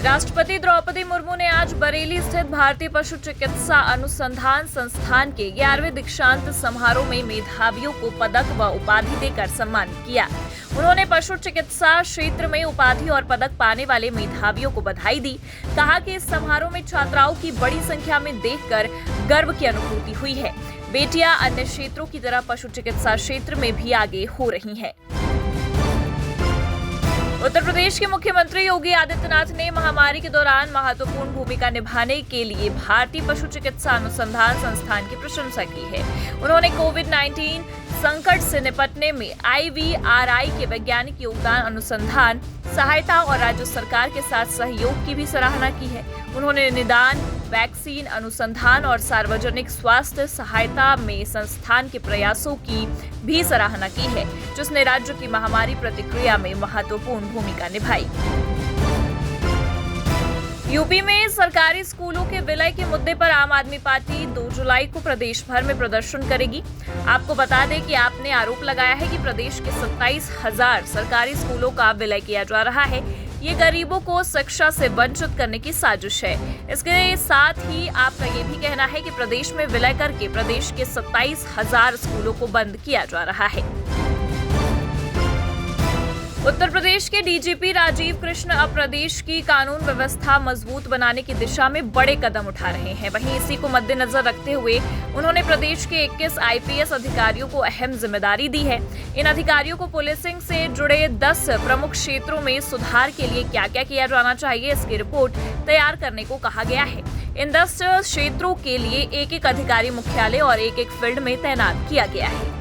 राष्ट्रपति द्रौपदी मुर्मू ने आज बरेली स्थित भारतीय पशु चिकित्सा अनुसंधान संस्थान के 11वें दीक्षांत समारोह में मेधावियों को पदक व उपाधि देकर सम्मानित किया। उन्होंने पशु चिकित्सा क्षेत्र में उपाधि और पदक पाने वाले मेधावियों को बधाई दी। कहा कि इस समारोह में छात्राओं की बड़ी संख्या में देखकर गर्व की अनुभूति हुई है। बेटियां अन्य क्षेत्रों की तरह पशु चिकित्सा क्षेत्र में भी आगे हो रही हैं। उत्तर प्रदेश के मुख्यमंत्री योगी आदित्यनाथ ने महामारी के दौरान महत्वपूर्ण भूमिका निभाने के लिए भारतीय पशु चिकित्सा अनुसंधान संस्थान की प्रशंसा की है। उन्होंने कोविड-19 संकट से निपटने में IVRI के वैज्ञानिक योगदान, अनुसंधान, सहायता और राज्य सरकार के साथ सहयोग की भी सराहना की है। उन्होंने निदान, वैक्सीन, अनुसंधान और सार्वजनिक स्वास्थ्य सहायता में संस्थान के प्रयासों की भी सराहना की है, जिसने राज्य की महामारी प्रतिक्रिया में महत्वपूर्ण भूमिका निभाई। यूपी में सरकारी स्कूलों के विलय के मुद्दे पर आम आदमी पार्टी 2 जुलाई को प्रदेश भर में प्रदर्शन करेगी। आपको बता दें कि आपने आरोप लगाया है कि प्रदेश के 27,000 सरकारी स्कूलों का विलय किया जा रहा है। ये गरीबों को शिक्षा से वंचित करने की साजिश है। इसके साथ ही आपका ये भी कहना है कि प्रदेश में विलय करके प्रदेश के 27,000 स्कूलों को बंद किया जा रहा है। उत्तर प्रदेश के डीजीपी राजीव कृष्ण अब प्रदेश की कानून व्यवस्था मजबूत बनाने की दिशा में बड़े कदम उठा रहे हैं। वहीं इसी को मद्देनजर रखते हुए उन्होंने प्रदेश के 21 IPS अधिकारियों को अहम जिम्मेदारी दी है। इन अधिकारियों को पुलिसिंग से जुड़े 10 प्रमुख क्षेत्रों में सुधार के लिए क्या क्या किया जाना चाहिए, इसकी रिपोर्ट तैयार करने को कहा गया है। इन 10 क्षेत्रों के लिए एक अधिकारी मुख्यालय और एक फील्ड में तैनात किया गया है।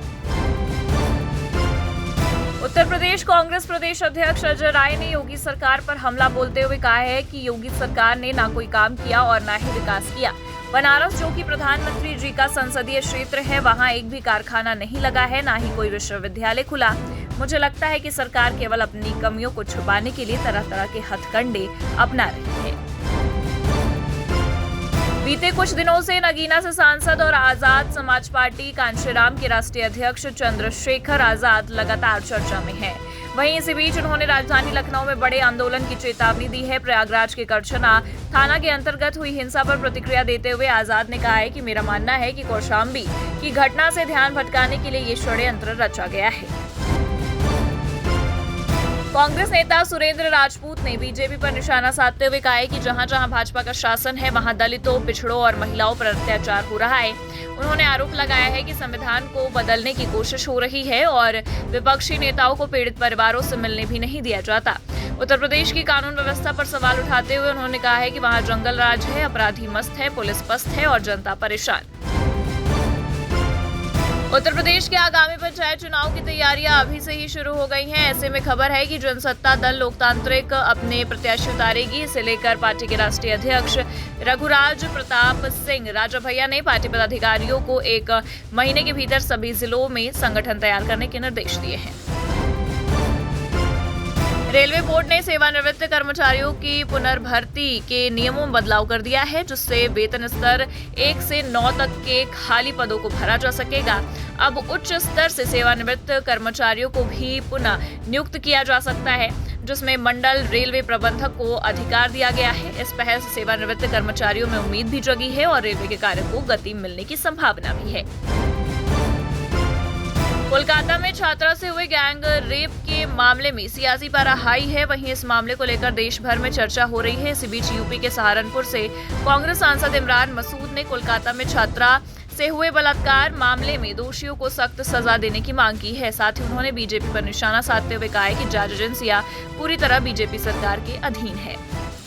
उत्तर प्रदेश कांग्रेस प्रदेश अध्यक्ष अजय राय ने योगी सरकार पर हमला बोलते हुए कहा है कि योगी सरकार ने ना कोई काम किया और ना ही विकास किया। बनारस, जो कि प्रधानमंत्री जी का संसदीय क्षेत्र है, वहां एक भी कारखाना नहीं लगा है, ना ही कोई विश्वविद्यालय खुला। मुझे लगता है कि सरकार केवल अपनी कमियों को छुपाने के लिए तरह तरह के हथकंडे अपना रही है। बीते कुछ दिनों से नगीना से सांसद और आजाद समाज पार्टी कांशीराम के राष्ट्रीय अध्यक्ष चंद्रशेखर आजाद लगातार चर्चा में हैं। वहीं इसी बीच उन्होंने राजधानी लखनऊ में बड़े आंदोलन की चेतावनी दी है। प्रयागराज के करछना थाना के अंतर्गत हुई हिंसा पर प्रतिक्रिया देते हुए आजाद ने कहा है कि मेरा मानना है कि कौशाम्बी की घटना से ध्यान भटकाने के लिए ये षड्यंत्र रचा गया है। कांग्रेस नेता सुरेंद्र राजपूत ने बीजेपी पर निशाना साधते हुए कहा है कि जहां जहां भाजपा का शासन है, वहां दलितों, पिछड़ों और महिलाओं पर अत्याचार हो रहा है। उन्होंने आरोप लगाया है कि संविधान को बदलने की कोशिश हो रही है और विपक्षी नेताओं को पीड़ित परिवारों से मिलने भी नहीं दिया जाता। उत्तर प्रदेश की कानून व्यवस्था पर सवाल उठाते हुए उन्होंने कहा है कि वहां जंगल राज है, अपराधी मस्त है, पुलिस पस्त है और जनता परेशान। उत्तर प्रदेश के आगामी पंचायत चुनाव की तैयारियां अभी से ही शुरू हो गई हैं। ऐसे में खबर है कि जनसत्ता दल लोकतांत्रिक अपने प्रत्याशी उतारेगी। इसे लेकर पार्टी के राष्ट्रीय अध्यक्ष रघुराज प्रताप सिंह राजाभैया ने पार्टी पदाधिकारियों को 1 महीने के भीतर सभी जिलों में संगठन तैयार करने के निर्देश दिए हैं। रेलवे बोर्ड ने सेवानिवृत्त कर्मचारियों की पुनर्भर्ती के नियमों में बदलाव कर दिया है, जिससे वेतन स्तर 1 से 9 तक के खाली पदों को भरा जा सकेगा। अब उच्च स्तर से सेवानिवृत्त कर्मचारियों को भी पुनः नियुक्त किया जा सकता है, जिसमें मंडल रेलवे प्रबंधक को अधिकार दिया गया है। इस पहल से सेवानिवृत्त कर्मचारियों में उम्मीद भी जगी है और रेलवे के कार्य को गति मिलने की संभावना भी है। कोलकाता में छात्रा से हुए गैंग रेप के मामले में सियासी पारा हाई है। वहीं इस मामले को लेकर देश भर में चर्चा हो रही है। इसी बीच यूपी के सहारनपुर से कांग्रेस सांसद इमरान मसूद ने कोलकाता में छात्रा से हुए बलात्कार मामले में दोषियों को सख्त सजा देने की मांग की है। साथ ही उन्होंने बीजेपी पर निशाना साधते हुए कहा है कि जांच एजेंसियां पूरी तरह बीजेपी सरकार के अधीन है।